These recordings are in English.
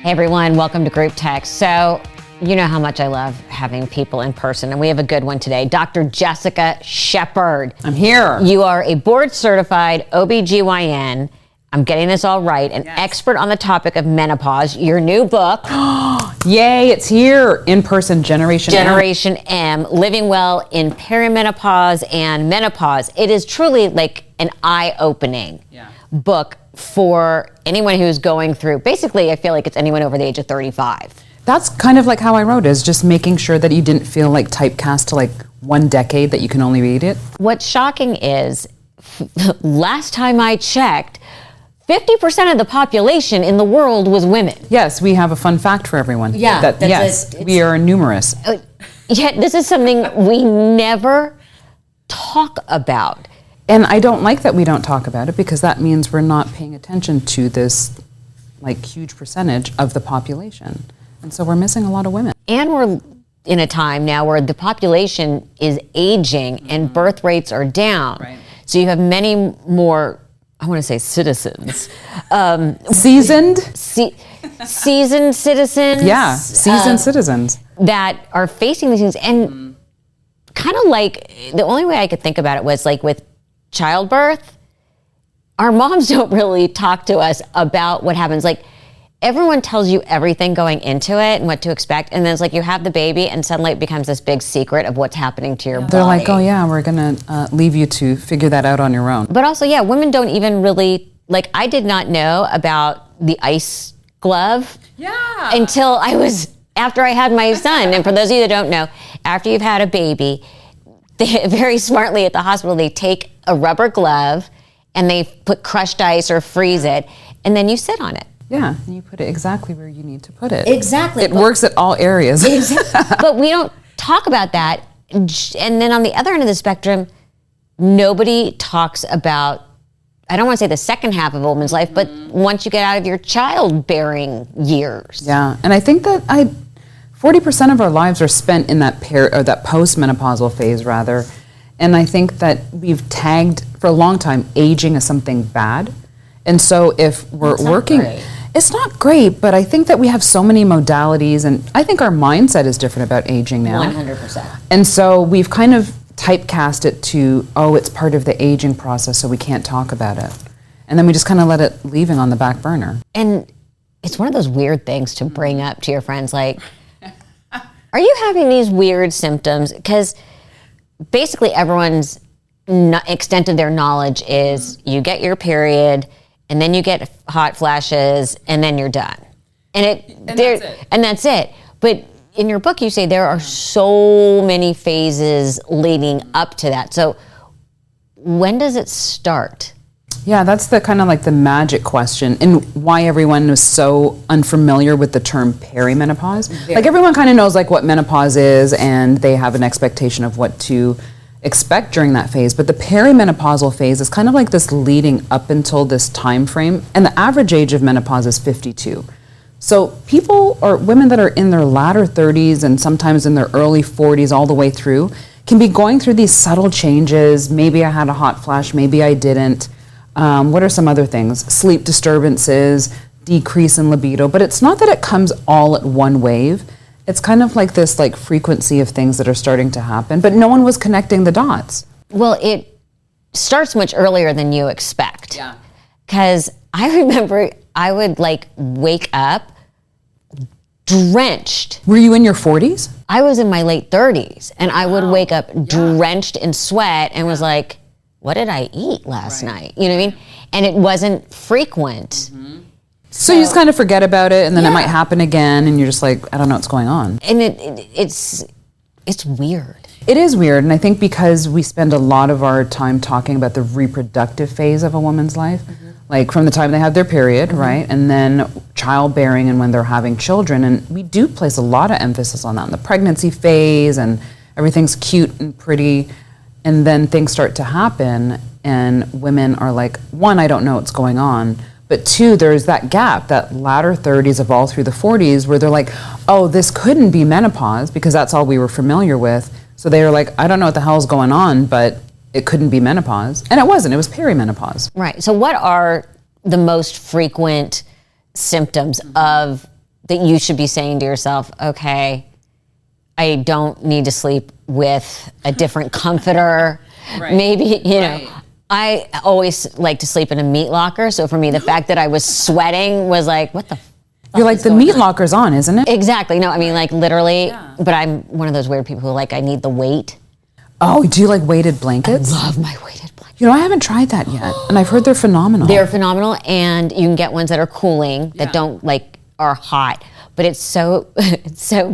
Hey everyone, welcome to Group Text. So, you know how much I love having people in person, and we have a good one today. Dr. Jessica Shepard. I'm here. You are a board-certified OBGYN. I'm getting this all right. An expert on the topic of menopause. Your new book. Yay, it's here. In-person Generation M. Living Well in Perimenopause and Menopause. It is truly like an eye-opening book for anyone who's going through. Basically, I feel like it's anyone over the age of 35. That's kind of like how I wrote it, is just making sure that you didn't feel like typecast to like one decade that you can only read it. What's shocking is, last time I checked, 50% of the population in the world was women. Yes, we have a fun fact for everyone. Yeah. We are numerous. Yet this is something we never talk about. And I don't like that we don't talk about it, because that means we're not paying attention to this like huge percentage of the population. And so we're missing a lot of women. And we're in a time now where the population is aging and birth rates are down. Right. So you have many more, I want to say citizens. Seasoned? Seasoned citizens. Yeah, seasoned citizens. That are facing these things. And kind of like, the only way I could think about it was like with childbirth, our moms don't really talk to us about what happens. Like, everyone tells you everything going into it and what to expect, and then it's like you have the baby and suddenly it becomes this big secret of what's happening to your body. They're like, oh yeah, we're gonna leave you to figure that out on your own. But also, yeah, women don't even really, like, I did not know about the ice glove until after I had my son. And for those of you that don't know, after you've had a baby, they very smartly at the hospital, they take a rubber glove and they put crushed ice or freeze it, and then you sit on it. Yeah, and you put it exactly where you need to put it. Exactly. It works at all areas. Exactly. But we don't talk about that. And then on the other end of the spectrum, nobody talks about, I don't want to say the second half of a woman's life, but once you get out of your childbearing years. Yeah, and I think that 40% of our lives are spent in that that postmenopausal phase, rather. And I think that we've tagged for a long time aging as something bad. And so if we're working, it's not great, but I think that we have so many modalities, and I think our mindset is different about aging now. 100%. And so we've kind of typecast it to, oh, it's part of the aging process, so we can't talk about it. And then we just kind of let it leaving on the back burner. And it's one of those weird things to bring up to your friends, like, are you having these weird symptoms? Because basically everyone's extent of their knowledge is you get your period, and then you get hot flashes, and then you're done. And that's it. But in your book, you say there are so many phases leading up to that. So when does it start? Yeah, that's the kind of like the magic question, and why everyone is so unfamiliar with the term perimenopause. Like, everyone kind of knows like what menopause is, and they have an expectation of what to expect during that phase. But the perimenopausal phase is kind of like this leading up until this time frame, and the average age of menopause is 52. So people or women that are in their latter 30s and sometimes in their early 40s all the way through can be going through these subtle changes. Maybe I had a hot flash, maybe I didn't. What are some other things? Sleep disturbances, decrease in libido, but it's not that it comes all at one wave. It's kind of like this like frequency of things that are starting to happen, but no one was connecting the dots. Well, it starts much earlier than you expect. Yeah. Because I remember I would like wake up drenched. Were you in your 40s? I was in my late 30s, and I would wake up drenched in sweat and was like, what did I eat last night? You know what I mean? And it wasn't frequent. So you just kind of forget about it, and then it might happen again, and you're just like, I don't know what's going on. And it's weird. It is weird, and I think because we spend a lot of our time talking about the reproductive phase of a woman's life, like from the time they have their period, right, and then childbearing and when they're having children, and we do place a lot of emphasis on that in the pregnancy phase, and everything's cute and pretty, and then things start to happen, and women are like, one, I don't know what's going on, but two, there's that gap, that latter 30s of all through the 40s, where they're like, oh, this couldn't be menopause, because that's all we were familiar with. So they were like, I don't know what the hell's going on, but it couldn't be menopause. And it wasn't, it was perimenopause. Right. So what are the most frequent symptoms of that you should be saying to yourself, okay, I don't need to sleep with a different comforter. Right. Maybe, you know, I always like to sleep in a meat locker. So for me, the fact that I was sweating was like, what the fuck? You're like, the meat locker's on, isn't it? Exactly. No, I mean, like literally, but I'm one of those weird people who like, I need the weight. Oh, do you like weighted blankets? I love my weighted blankets. You know, I haven't tried that yet, and I've heard they're phenomenal. They're phenomenal, and you can get ones that are cooling, that don't like, are hot. But it's so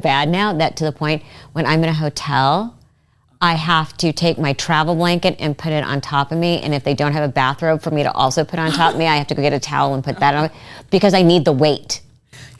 bad now that to the point when I'm in a hotel, I have to take my travel blanket and put it on top of me. And if they don't have a bathrobe for me to also put on top of me, I have to go get a towel and put that on because I need the weight.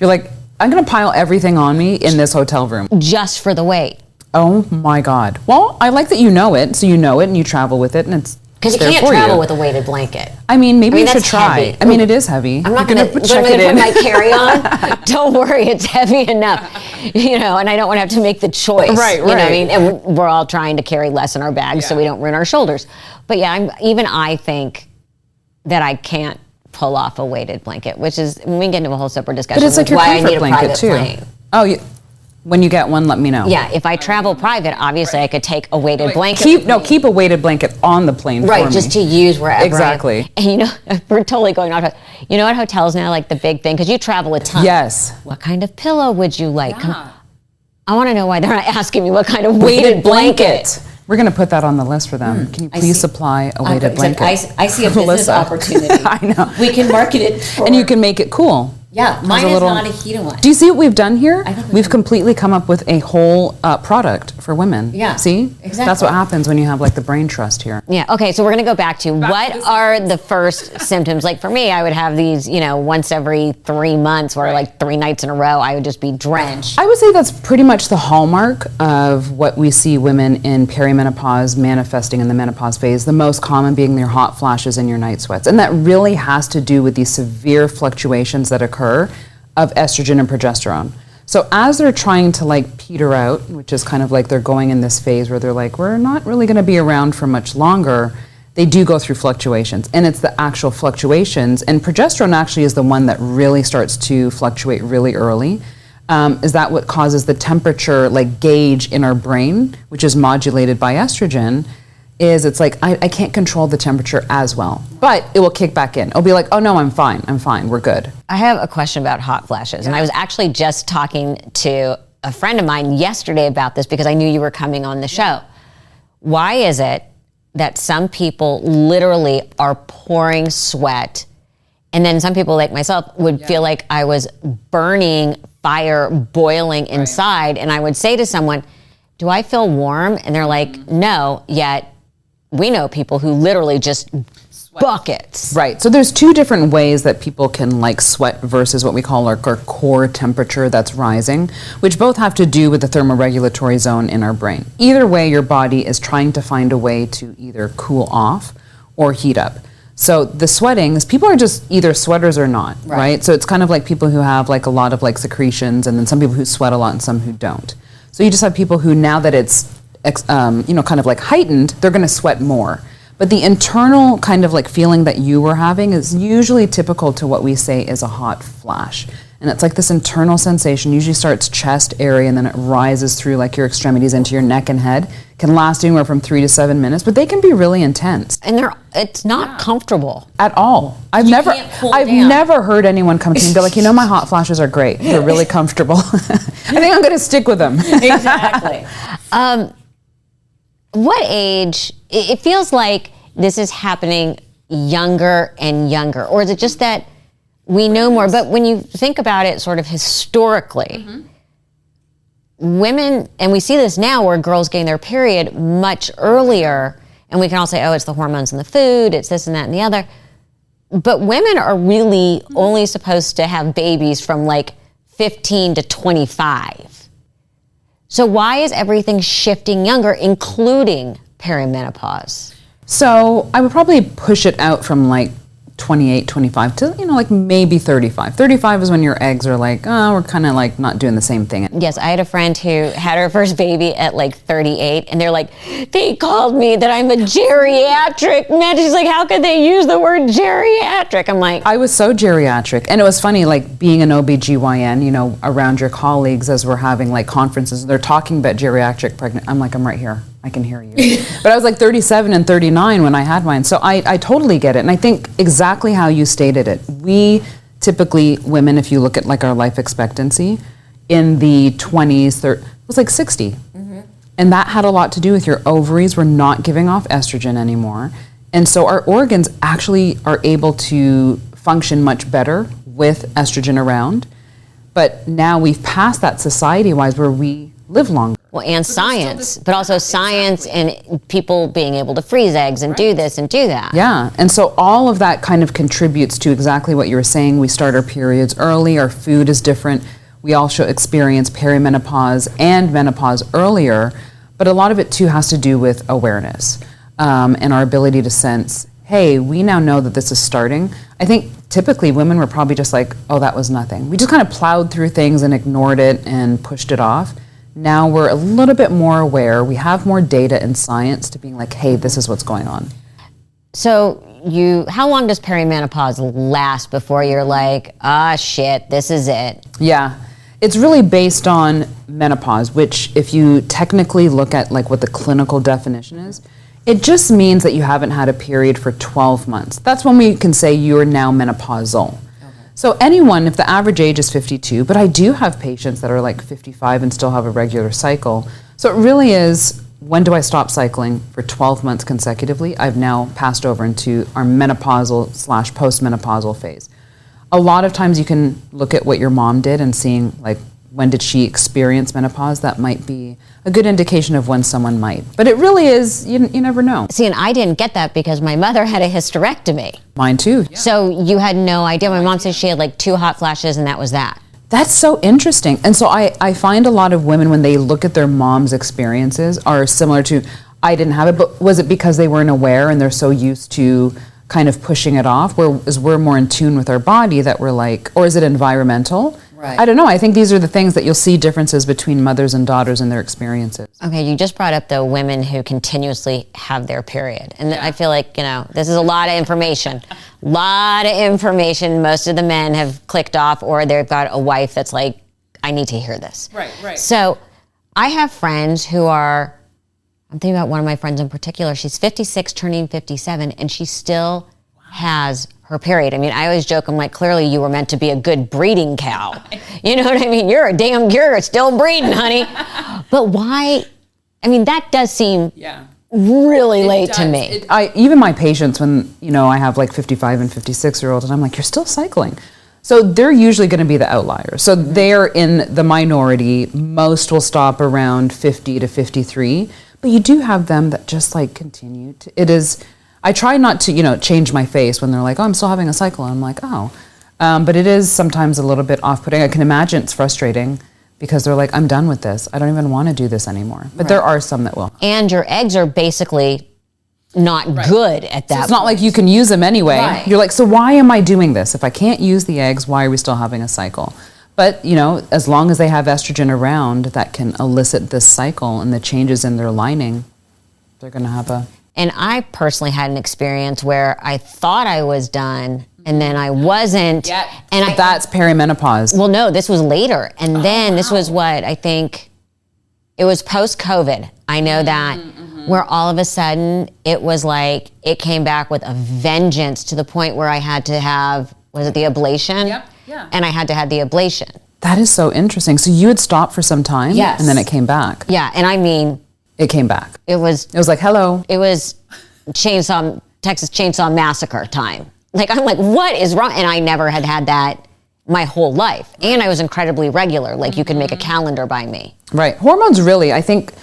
You're like, I'm going to pile everything on me in this hotel room. Just for the weight. Oh my God. Well, I like that you know it, so you know it and you travel with it, and it's because you there can't for travel you. with a weighted blanket. I mean, maybe you should that's try. heavy. I mean, it is heavy. I'm not going to check it in. Put my carry-on. Don't worry, it's heavy enough. You know, and I don't want to have to make the choice. Right. You know what I mean? And we're all trying to carry less in our bags so we don't ruin our shoulders. But yeah, I think that I can't pull off a weighted blanket, which is, we can get into a whole separate discussion. But it's like your why I comfort need a blanket private too. plane. Oh, when you get one, let me know. Yeah, if I travel private, obviously I could take a weighted blanket. Keep a weighted blanket on the plane for me. Right, just to use wherever. Exactly. And you know, we're totally going off. You know, at hotels now, like the big thing, because you travel a ton. Yes. What kind of pillow would you like? Yeah. I want to know why they're not asking me what kind of weighted blanket. We're going to put that on the list for them. Can you please supply a weighted blanket? I see a business opportunity. I know. We can market it for... And you can make it cool. Yeah, mine is not a heated one. Do you see what we've done here? I think we've completely come up with a whole product for women. Yeah, See? exactly. That's what happens when you have like the brain trust here. Yeah, okay, so we're going to go back to what are the first symptoms? Like for me, I would have these, you know, once every 3 months where like 3 nights in a row, I would just be drenched. I would say that's pretty much the hallmark of what we see women in perimenopause manifesting in the menopause phase, the most common being their hot flashes and your night sweats. And that really has to do with these severe fluctuations that occur of estrogen and progesterone. So as they're trying to like peter out, which is kind of like they're going in this phase where they're like, we're not really going to be around for much longer, they do go through fluctuations. And it's the actual fluctuations, and progesterone actually is the one that really starts to fluctuate really early. Is that what causes the temperature like gauge in our brain, which is modulated by estrogen, is it's like, I can't control the temperature as well, but it will kick back in. It'll be like, oh no, I'm fine, we're good. I have a question about hot flashes, and I was actually just talking to a friend of mine yesterday about this because I knew you were coming on the show. Why is it that some people literally are pouring sweat, and then some people like myself would feel like I was burning fire, boiling inside, and I would say to someone, do I feel warm? And they're like, no, yet we know people who literally just buckets. Right. So there's two different ways that people can like sweat versus what we call our core temperature that's rising, which both have to do with the thermoregulatory zone in our brain. Either way, your body is trying to find a way to either cool off or heat up. So the sweating is, people are just either sweaters or not, right? So it's kind of like people who have like a lot of like secretions, and then some people who sweat a lot and some who don't. So you just have people who, now that it's kind of like heightened, they're going to sweat more. But the internal kind of like feeling that you were having is usually typical to what we say is a hot flash. And it's like this internal sensation, usually starts chest area, and then it rises through like your extremities into your neck and head. Can last anywhere from 3 to 7 minutes, but they can be really intense. And it's not comfortable. At all. I've never heard anyone come to me and be like, my hot flashes are great. They're really comfortable. I think I'm going to stick with them. Exactly. What age, it feels like this is happening younger and younger, or is it just that we know more? But when you think about it sort of historically, women, and we see this now where girls getting their period much earlier, and we can all say, oh, it's the hormones in the food, it's this and that and the other. But women are really only supposed to have babies from like 15 to 25. So why is everything shifting younger, including perimenopause? So I would probably push it out from like 28, 25 to, like maybe 35. 35 is when your eggs are like, oh, we're kind of like not doing the same thing. Yes, I had a friend who had her first baby at like 38, and they're like, they called me that I'm a geriatric man. She's like, how could they use the word geriatric? I'm like, I was so geriatric. And it was funny, like being an OBGYN, around your colleagues as we're having like conferences, they're talking about geriatric pregnant. I'm like, I'm right here. I can hear you. But I was like 37 and 39 when I had mine. So I totally get it. And I think exactly how you stated it. We typically, women, if you look at like our life expectancy, in the 20s, it was like 60. Mm-hmm. And that had a lot to do with your ovaries were not giving off estrogen anymore. And so our organs actually are able to function much better with estrogen around. But now we've passed that society-wise where we live longer. Well, and science, but also science and people being able to freeze eggs and do this and do that. Yeah, and so all of that kind of contributes to exactly what you were saying. We start our periods early, our food is different. We also experience perimenopause and menopause earlier, but a lot of it too has to do with awareness and our ability to sense, hey, we now know that this is starting. I think typically women were probably just like, oh, that was nothing. We just kind of plowed through things and ignored it and pushed it off. Now we're a little bit more aware. We have more data and science to being like, hey, this is what's going on. So how long does perimenopause last before you're like, shit, this is it? Yeah, it's really based on menopause, which if you technically look at like what the clinical definition is, it just means that you haven't had a period for 12 months. That's when we can say you're now menopausal. So anyone, if the average age is 52, but I do have patients that are like 55 and still have a regular cycle. So it really is, when do I stop cycling for 12 months consecutively? I've now passed over into our menopausal / postmenopausal phase. A lot of times you can look at what your mom did and seeing like, when did she experience menopause? That might be a good indication of when someone might. But it really is, you never know. See, and I didn't get that because my mother had a hysterectomy. Mine too. Yeah. So you had no idea. My mom said she had like 2 hot flashes and that was that. That's so interesting. And so I find a lot of women, when they look at their mom's experiences, are similar to, I didn't have it, but was it because they weren't aware and they're so used to kind of pushing it off, whereas we're more in tune with our body that we're like, or is it environmental? Right. I don't know. I think these are the things that you'll see differences between mothers and daughters and their experiences. Okay, you just brought up the women who continuously have their period. And I feel like, this is a lot of information. Lot of information. Most of the men have clicked off or they've got a wife that's like, I need to hear this. Right. So I have friends who are, I'm thinking about one of my friends in particular. She's 56, turning 57, and she still has her period. I mean, I always joke, I'm like, clearly you were meant to be a good breeding cow. You know what I mean? You're still breeding, honey. But why? I mean, that does seem really late to me. Even my patients, when, I have like 55 and 56-year-olds, and I'm like, you're still cycling. So they're usually going to be the outliers. So they're in the minority. Most will stop around 50 to 53. But you do have them that just like continue to, it is, I try not to, change my face when they're like, oh, I'm still having a cycle. And I'm like, oh. But it is sometimes a little bit off-putting. I can imagine it's frustrating because they're like, I'm done with this. I don't even want to do this anymore. But there are some that will. And your eggs are basically not good at that. So it's not like you can use them anyway. Right. You're like, so why am I doing this? If I can't use the eggs, why are we still having a cycle? But, as long as they have estrogen around that can elicit this cycle and the changes in their lining, they're going to have a... And I personally had an experience where I thought I was done and then I wasn't. Yeah. And that's perimenopause. Well, no, this was later. And then this was what I think, it was post-COVID. I know that where all of a sudden it was like, it came back with a vengeance to the point where I had to have, was it the ablation? Yep. Yeah. And I had to have the ablation. That is so interesting. So you had stopped for some time, Yes. and then it came back. Yeah, and I mean, It came back. it was like, hello. it was Texas Chainsaw Massacre time. Like, I'm like, what is wrong? And I never had that my whole life. And I was incredibly regular. Like, you could make a calendar by me. Right. Hormones really, I think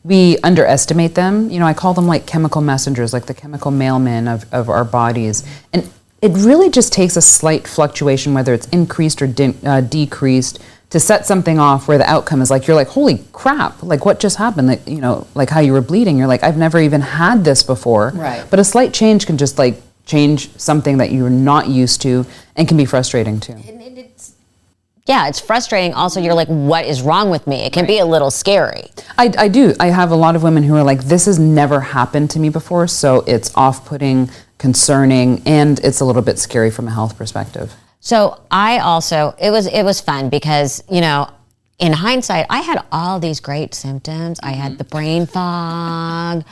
we underestimate them. I call them like chemical messengers, like the chemical mailmen of our bodies. And it really just takes a slight fluctuation, whether it's increased or decreased, to set something off where the outcome is like, you're like, holy crap, like what just happened? Like, like how you were bleeding. You're like, I've never even had this before. Right. But a slight change can just like change something that you're not used to, and can be frustrating too. Yeah, it's frustrating. Also, you're like, what is wrong with me? It can be a little scary. I do. I have a lot of women who are like, this has never happened to me before, so it's off-putting, concerning, and it's a little bit scary from a health perspective. So I also, it was fun because, you know, in hindsight, I had all these great symptoms. I had the brain fog,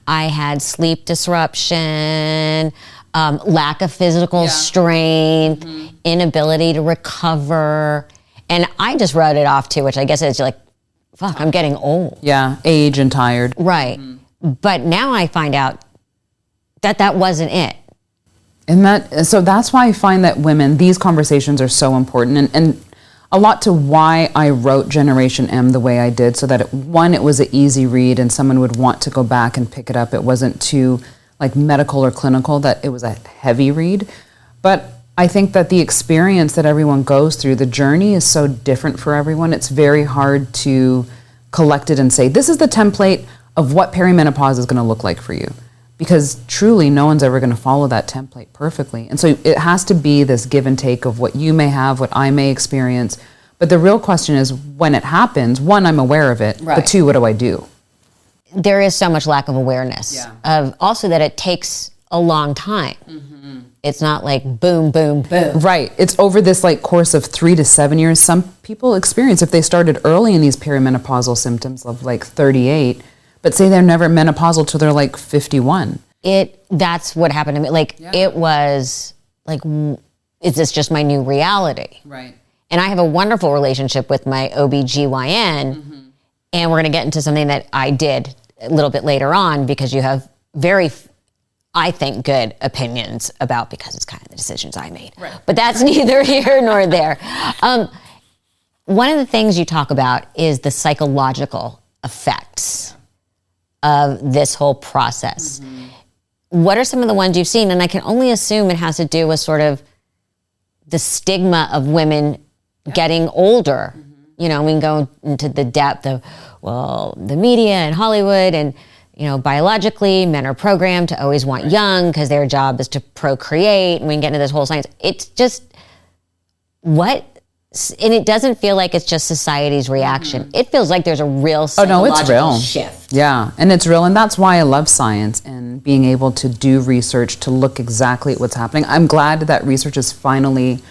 I had sleep disruption, lack of physical strength, inability to recover. And I just wrote it off too, which I guess is like, fuck, I'm getting old. Yeah, age and tired. Right. But now I find out that that wasn't it. And so that's why I find that women, these conversations are so important, and a lot to why I wrote Generation M the way I did, so that it was an easy read and someone would want to go back and pick it up. It wasn't too like medical or clinical, that it was a heavy read. But I think that the experience that everyone goes through, the journey is so different for everyone. It's very hard to collect it and say, this is the template of what perimenopause is going to look like for you. Because truly, no one's ever going to follow that template perfectly. And so it has to be this give and take of what you may have, what I may experience. But the real question is, when it happens, one, I'm aware of it, but two, what do I do? There is so much lack of awareness of also that it takes a long time. It's not like boom, boom, boom. Right. It's over this like course of 3 to 7 years. Some people experience, if they started early in these perimenopausal symptoms of like 38, but say they're never menopausal till they're like 51. That's what happened to me. Like, it was like, is this just my new reality? Right. And I have a wonderful relationship with my OBGYN, and we're going to get into something that I did a little bit later on, because you have very, I think, good opinions about, because it's kind of the decisions I made. Right. But that's neither here nor there. One of the things you talk about is the psychological effects of this whole process. What are some of the ones you've seen? And I can only assume it has to do with sort of the stigma of women getting older. You know, we can go into the depth of, well, the media and Hollywood, and, you know, biologically, men are programmed to always want young because their job is to procreate, and we can get into this whole science. It's just, and it doesn't feel like it's just society's reaction. It feels like there's a real psychological shift. Yeah, and it's real, and that's why I love science and being able to do research to look exactly at what's happening. I'm glad that research is finally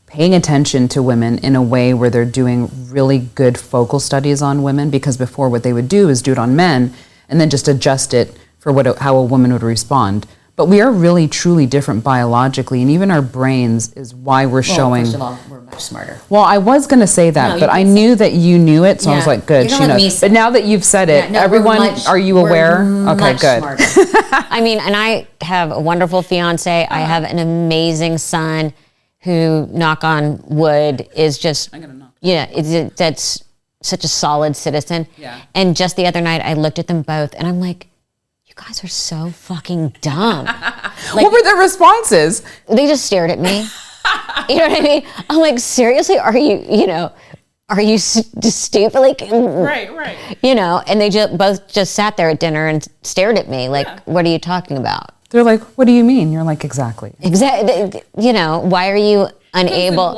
paying attention to women in a way where they're doing really good focal studies on women, because before what they would do is do it on men and then just adjust it for how a woman would respond. But we are really, truly different biologically, and even our brains is why we're showing... First of all, we're much smarter. Well, I was going to say that, but I knew that you knew it, so I was like, good, she knows. But now that you've said it, everyone, are you aware? Okay, good. I mean, and I have a wonderful fiance. I have an amazing son who, knock on wood, is just... I'm going to knock. Yeah, that's such a solid citizen. Yeah. And just the other night, I looked at them both, and I'm like, you guys are so fucking dumb. Like, what were their responses? They just stared at me. You know what I mean? I'm like, seriously, are you just stupid? Like, right. You know, and they both just sat there at dinner and stared at me like, what are you talking about? They're like, what do you mean? You're like, exactly. Exactly. You know, why are you unable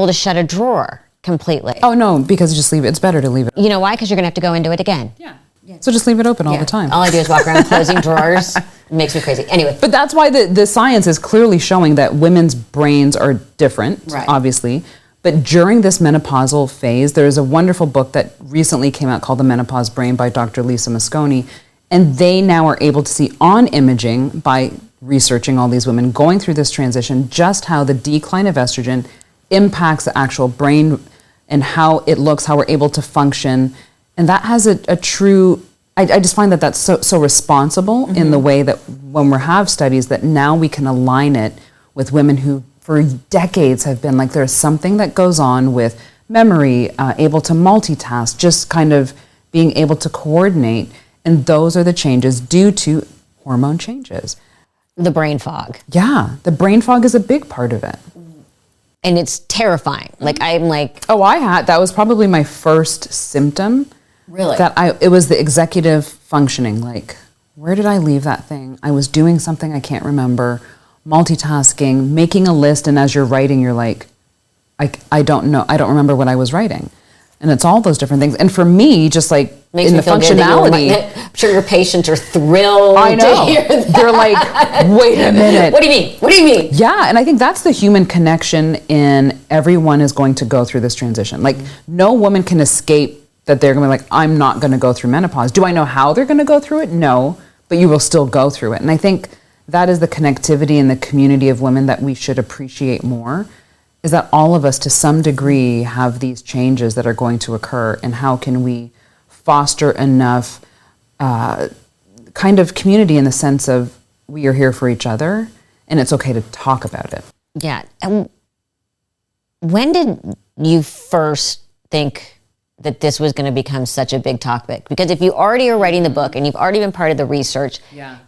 to shut a drawer completely? Oh, no, because just leave it. It's better to leave it. You know why? Because you're going to have to go into it again. Yeah. So just leave it open all the time. All I do is walk around closing drawers. It makes me crazy. Anyway. But that's why the science is clearly showing that women's brains are different, obviously. But during this menopausal phase, there's a wonderful book that recently came out called The Menopause Brain by Dr. Lisa Mosconi. And they now are able to see on imaging, by researching all these women going through this transition, just how the decline of estrogen impacts the actual brain and how it looks, how we're able to function. And that has a true, I just find that that's so responsible in the way that when we have studies, that now we can align it with women who for decades have been like, there's something that goes on with memory, able to multitask, just kind of being able to coordinate. And those are the changes due to hormone changes. The brain fog. Yeah, the brain fog is a big part of it. And it's terrifying. Like, I'm like... Oh, that was probably my first symptom. Really? It was the executive functioning, like where did I leave that thing? I was doing something I can't remember, multitasking, making a list, and as you're writing, you're like, I don't know, I don't remember what I was writing. And it's all those different things. And for me, just like Makes in me the feel good that functionality, I'm sure your patients are thrilled I know. to hear that. They're like, wait a minute. What do you mean? What do you mean? Yeah, and I think that's the human connection in everyone is going to go through this transition. Like, no woman can escape that they're going to be like, I'm not going to go through menopause. Do I know how they're going to go through it? No, but you will still go through it. And I think that is the connectivity in the community of women that we should appreciate more, is that all of us to some degree have these changes that are going to occur, and how can we foster enough kind of community in the sense of we are here for each other and it's okay to talk about it. Yeah. And when did you first think that this was going to become such a big topic? Because if you already are writing the book and you've already been part of the research,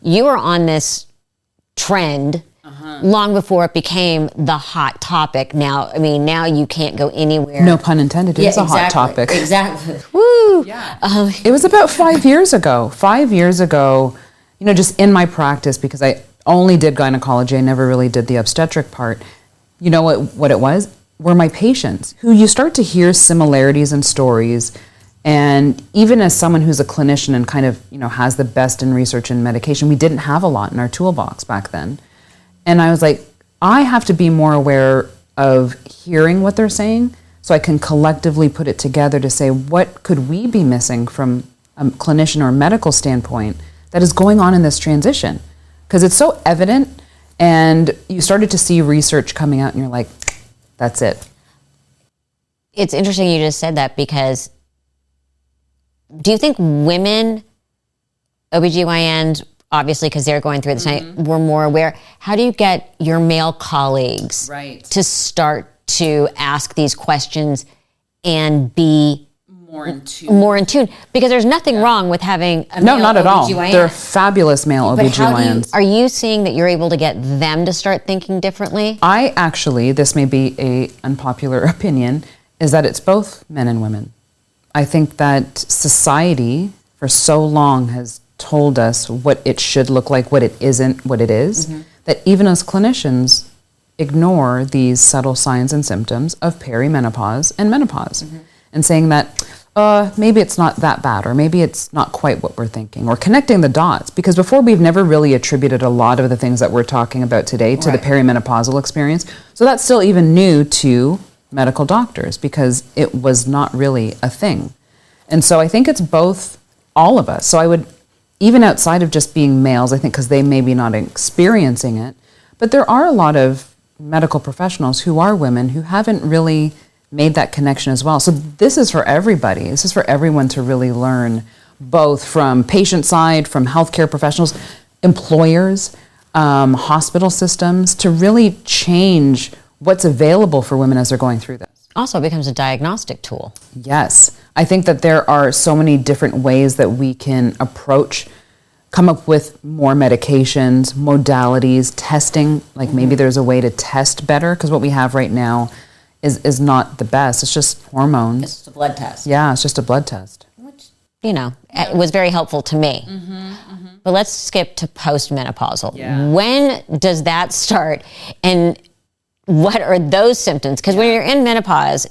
you were on this trend long before it became the hot topic. Now, I mean, now you can't go anywhere. No pun intended. It's a hot topic. Exactly. Woo. Yeah. It was about 5 years ago. 5 years ago, you know, just in my practice, because I only did gynecology, I never really did the obstetric part. You know what it was? Were my patients, who you start to hear similarities in stories. And even as someone who's a clinician and kind of, you know, has the best in research and medication, we didn't have a lot in our toolbox back then. And I was like, I have to be more aware of hearing what they're saying so I can collectively put it together to say, what could we be missing from a clinician or medical standpoint that is going on in this transition? Because it's so evident, and you started to see research coming out and you're like, that's it. It's interesting you just said that, because do you think women, OBGYNs, obviously because they're going through this, we're more aware. How do you get your male colleagues to start to ask these questions and be More in tune? Because there's nothing wrong with having a No, male not at all. OBGYN. They're fabulous male But how do you, OBGYNs. are you seeing that you're able to get them to start thinking differently? I actually, this may be a unpopular opinion, is that it's both men and women. I think that society for so long has told us what it should look like, what it isn't, what it is, that even as clinicians ignore these subtle signs and symptoms of perimenopause and menopause, and saying that maybe it's not that bad, or maybe it's not quite what we're thinking, or connecting the dots, because before we've never really attributed a lot of the things that we're talking about today to the perimenopausal experience. So that's still even new to medical doctors, because it was not really a thing. And so I think it's both, all of us. So I would, even outside of just being males, I think because they may be not experiencing it, but there are a lot of medical professionals who are women who haven't really made that connection as well. So this is for everybody. This is for everyone to really learn, both from patient side, from healthcare professionals, employers, hospital systems, to really change what's available for women as they're going through this. Also, it becomes a diagnostic tool. Yes. I think that there are so many different ways that we can approach, come up with more medications, modalities, testing. Like maybe there's a way to test better, because what we have right now is not the best. It's just hormones. It's just a blood test. Yeah, it's just a blood test. Which, you know, it was very helpful to me. But let's skip to postmenopausal. Yeah. When does that start? And what are those symptoms? Because when you're in menopause,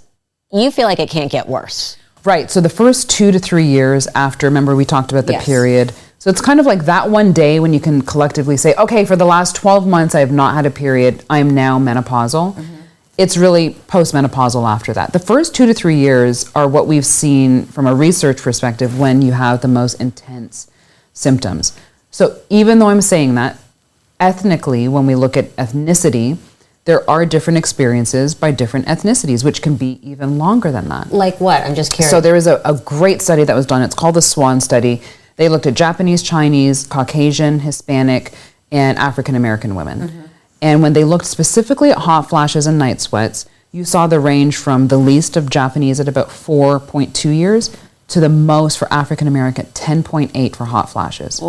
you feel like it can't get worse. Right. So the first 2 to 3 years after, remember we talked about the Yes. period. So it's kind of like that one day when you can collectively say, okay, for the last 12 months, I have not had a period. I am now menopausal. It's really postmenopausal after that. The first 2 to 3 years are what we've seen from a research perspective when you have the most intense symptoms. So even though I'm saying that, ethnically, when we look at ethnicity, there are different experiences by different ethnicities, which can be even longer than that. Like what? I'm just curious. So there is a great study that was done. It's called the SWAN study. They looked at Japanese, Chinese, Caucasian, Hispanic, and African American women. And when they looked specifically at hot flashes and night sweats, you saw the range from the least of Japanese at about 4.2 years to the most for African American, 10.8 for hot flashes.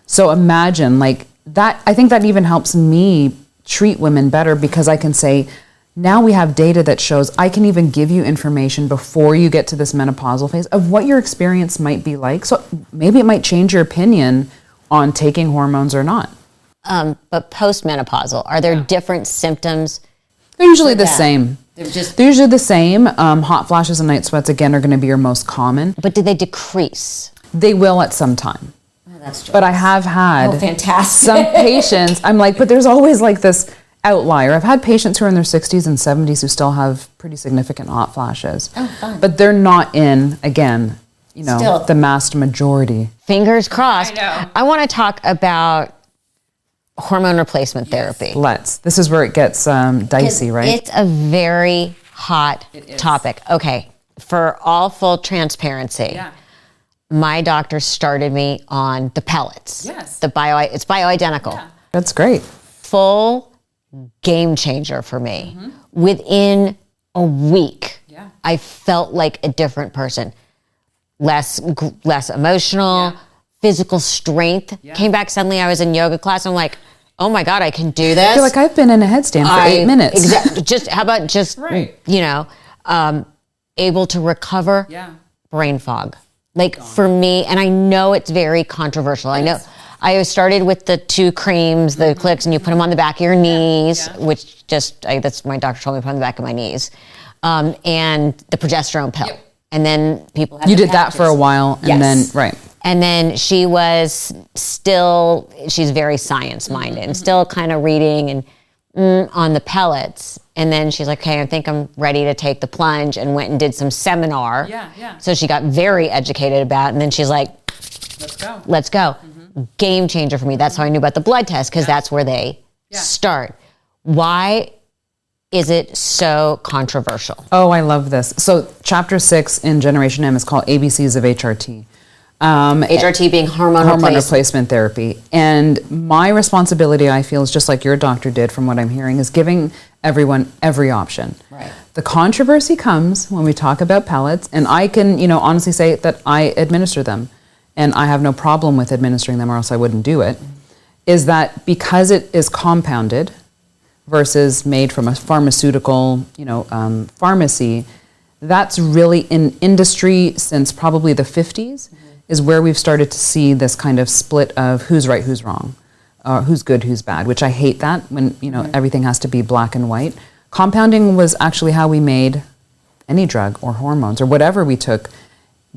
So imagine like that. I think that even helps me treat women better, because I can say, now we have data that shows I can even give you information before you get to this menopausal phase of what your experience might be like. So maybe it might change your opinion on taking hormones or not. But postmenopausal, are there different symptoms? They're usually the that? same. They're usually the same. Hot flashes and night sweats, again, are going to be your most common. But do they decrease? They will at some time. Oh, that's true. But I have had fantastic. some patients, I'm like, but there's always like this outlier. I've had patients who are in their 60s and 70s who still have pretty significant hot flashes. Oh, fun. But they're not in, again, Still. the mass majority. Fingers crossed. I know. I want to talk about hormone replacement therapy. This is where it gets dicey, right? It's a very hot topic. Okay, for all full transparency, my doctor started me on the pellets. Yes. It's bioidentical. Yeah. That's great. Full game changer for me. Within a week, I felt like a different person. Less emotional, physical strength came back suddenly. I was in yoga class. I'm like, oh my God, I can do this. I feel like I've been in a headstand for 8 minutes. Exactly. How about Right. able to recover brain fog. Like for me, and I know it's very controversial. I know I started with the 2 creams, the clicks, and you put them on the back of your knees, which that's my doctor told me to put on the back of my knees, and the progesterone pill. Yep. And then people have You the did that for a patches. while, and Yes. then, right. And then she's very science minded and still kind of reading and on the pellets. And then she's like, okay, I think I'm ready to take the plunge, and went and did some seminar. Yeah. So she got very educated about it. And then she's like, let's go. Game changer for me. That's how I knew about the blood test, because that's where they start. Why is it so controversial? Oh, I love this. So chapter 6 in Generation M is called ABCs of HRT. HRT being hormone replacement therapy. And my responsibility, I feel, is just like your doctor did from what I'm hearing, is giving everyone every option. Right. The controversy comes when we talk about pellets, and I can, honestly say that I administer them, and I have no problem with administering them, or else I wouldn't do it, is that because it is compounded versus made from a pharmaceutical, pharmacy, that's really in industry since probably the 50s, is where we've started to see this kind of split of who's right, who's wrong, who's good, who's bad, which I hate that when, everything has to be black and white. Compounding was actually how we made any drug or hormones or whatever we took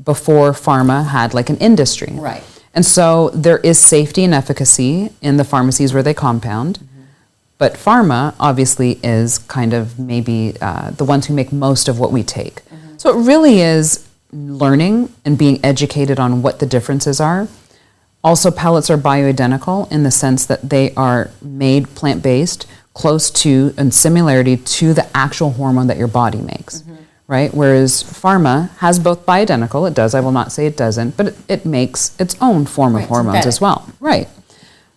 before pharma had like an industry. Right. And so there is safety and efficacy in the pharmacies where they compound. But pharma obviously is kind of maybe the ones who make most of what we take. So it really is learning and being educated on what the differences are. Also, pellets are bioidentical in the sense that they are made plant-based, close to and similarity to the actual hormone that your body makes, right? Whereas pharma has both bioidentical, it does, I will not say it doesn't, but it makes its own form of hormones as well. Right.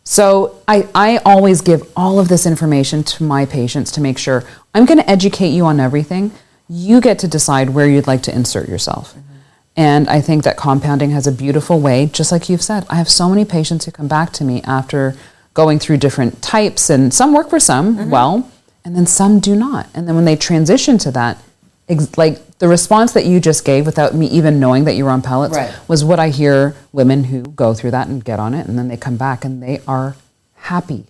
So I always give all of this information to my patients to make sure I'm going to educate you on everything. You get to decide where you'd like to insert yourself. And I think that compounding has a beautiful way, just like you've said. I have so many patients who come back to me after going through different types, and some work for some well, and then some do not. And then when they transition to that, like the response that you just gave without me even knowing that you were on pellets was what I hear women who go through that and get on it, and then they come back and they are happy.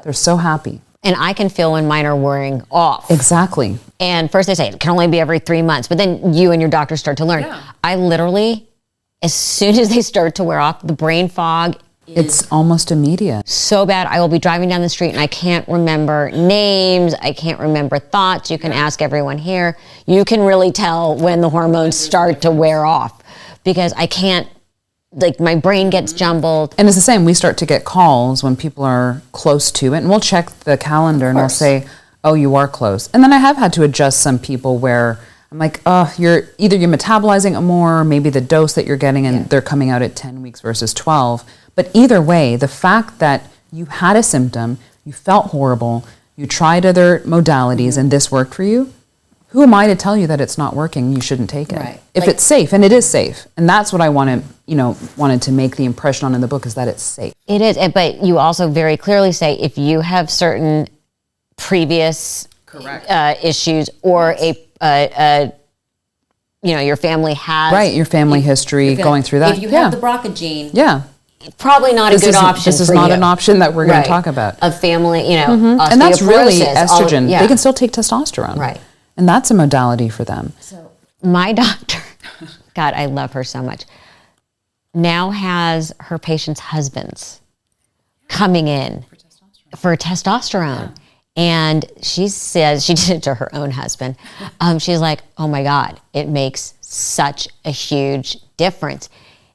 They're so happy. And I can feel when mine are wearing off. Exactly. And first they say it can only be every 3 months, but then you and your doctor start to learn. I literally, as soon as they start to wear off, the brain fog, it's almost immediate. So bad. I will be driving down the street and I can't remember names. I can't remember thoughts. You can ask everyone here. You can really tell when the hormones start to wear off, because I can't, like my brain gets jumbled. And it's the same. We start to get calls when people are close to it, and we'll check the calendar and we'll say, oh, you are close. And then I have had to adjust some people where I'm like, oh, you're metabolizing it more, or maybe the dose that you're getting, and they're coming out at 10 weeks versus 12. But either way, the fact that you had a symptom, you felt horrible, you tried other modalities, and this worked for you, who am I to tell you that it's not working, you shouldn't take it? If it's safe, and it is safe. And that's what I wanted to make the impression on in the book, is that it's safe. It is, but you also very clearly say if you have certain previous issues, or your family has... Right, your family history going through that. If you have the BRCA gene... Yeah. probably not a good option. This is not an option that we're going to talk about. A family, And that's really estrogen. Yeah. They can still take testosterone. Right. And that's a modality for them. So my doctor, God, I love her so much, now has her patients' husbands coming in for testosterone. And she says, she did it to her own husband. She's like, oh my God, it makes such a huge difference.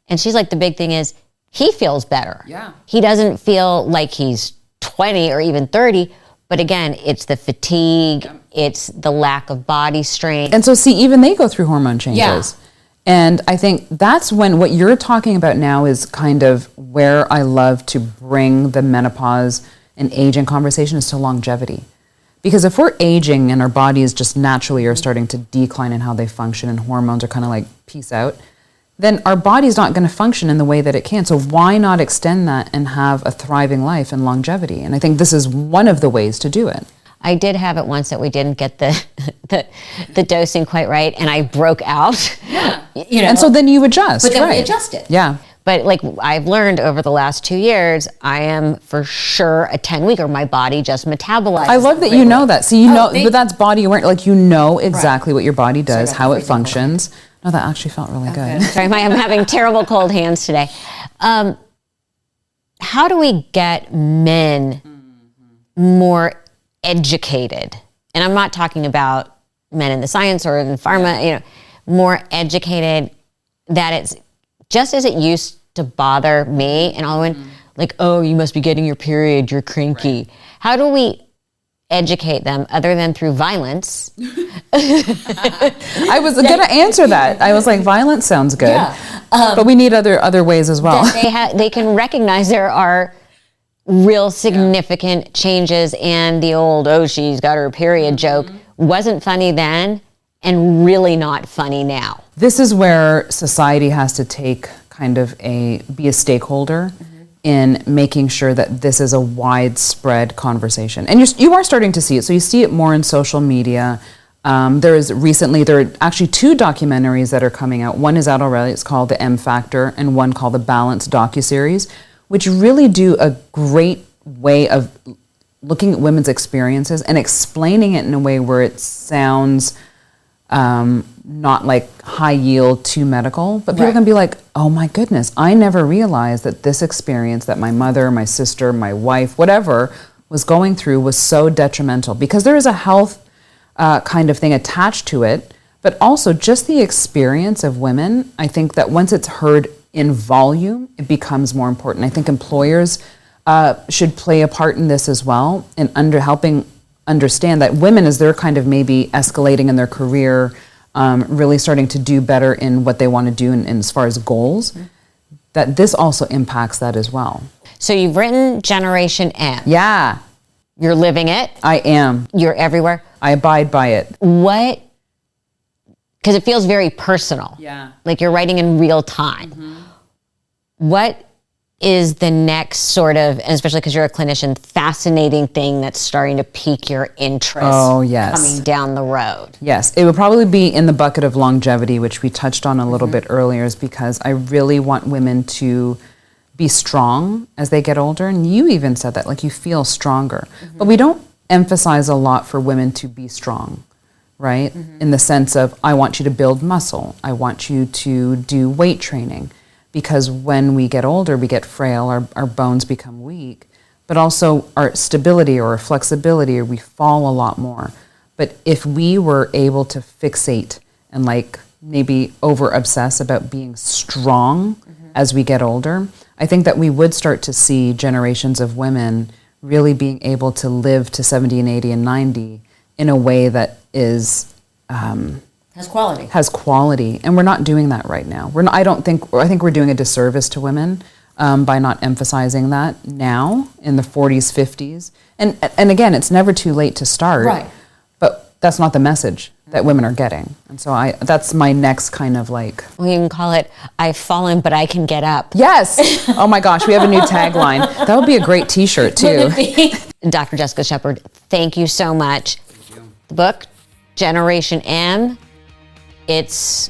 And she's like, the big thing is he feels better. Yeah. He doesn't feel like he's 20 or even 30. But again, it's the fatigue, it's the lack of body strength. And so see, even they go through hormone changes. Yeah. And I think that's when what you're talking about now is kind of where I love to bring the menopause and aging conversation is to longevity. Because if we're aging and our bodies just naturally are starting to decline in how they function and hormones are kind of like peace out, then our body's not going to function in the way that it can. So why not extend that and have a thriving life and longevity? And I think this is one of the ways to do it. I did have it once that we didn't get the dosing quite right, and I broke out. Yeah. And so then you adjust. But then we right. adjusted. Yeah. But like I've learned over the last 2 years, I am for sure a 10-weeker. My body just metabolizes. I love that you know that. So you know, thank but that's body awareness. Like you know exactly what your body does, Sorry, how it freaking functions. No, that actually felt really good. Sorry, I'm having terrible cold hands today. How do we get men more educated? And I'm not talking about men in the science or in pharma, more educated that it's just as it used to bother me and all women, like, oh, you must be getting your period, you're cranky. Right. How do we educate them other than through violence? I was going to answer that. I was like, violence sounds good, but we need other ways as well. They can recognize there are real significant changes, and the old, oh, she's got her period joke wasn't funny then and really not funny now. This is where society has to take kind of be a stakeholder in making sure that this is a widespread conversation. And you are starting to see it. So you see it more in social media. There are actually 2 documentaries that are coming out. One is out already. It's called The M Factor, and one called The Balance docuseries, which really do a great way of looking at women's experiences and explaining it in a way where it sounds not like high yield, too medical, but people can be like, oh my goodness, I never realized that this experience that my mother, my sister, my wife, whatever was going through was so detrimental, because there is a health kind of thing attached to it, but also just the experience of women. I think that once it's heard in volume, it becomes more important. I think employers should play a part in this as well, in helping understand that women, as they're kind of maybe escalating in their career, really starting to do better in what they want to do in as far as goals, that this also impacts that as well. So you've written Generation M. Yeah. You're living it. I am. You're everywhere. I abide by it. What? Because it feels very personal. Yeah. Like you're writing in real time. What is the next sort of, and especially because you're a clinician, fascinating thing that's starting to pique your interest coming down the road? Yes, it would probably be in the bucket of longevity, which we touched on a little bit earlier, is because I really want women to be strong as they get older. And you even said that, like you feel stronger. But we don't emphasize a lot for women to be strong, right? In the sense of, I want you to build muscle. I want you to do weight training. Because when we get older, we get frail, our bones become weak, but also our stability or our flexibility, or we fall a lot more. But if we were able to fixate and like maybe over obsess about being strong as we get older, I think that we would start to see generations of women really being able to live to 70 and 80 and 90 in a way that is Has quality. And we're not doing that right now. I think we're doing a disservice to women by not emphasizing that now in the 40s, 50s. And again, it's never too late to start. Right. But that's not the message that women are getting. And so that's my next kind of like... We can call it, I've fallen, but I can get up. Yes! Oh my gosh, we have a new tagline. That would be a great t-shirt too. Dr. Jessica Shepard, thank you so much. Thank you. The book, Generation M, it's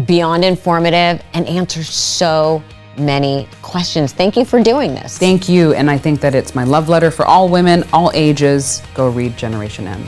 beyond informative and answers so many questions. Thank you for doing this. Thank you, and I think that it's my love letter for all women, all ages. Go read Generation M.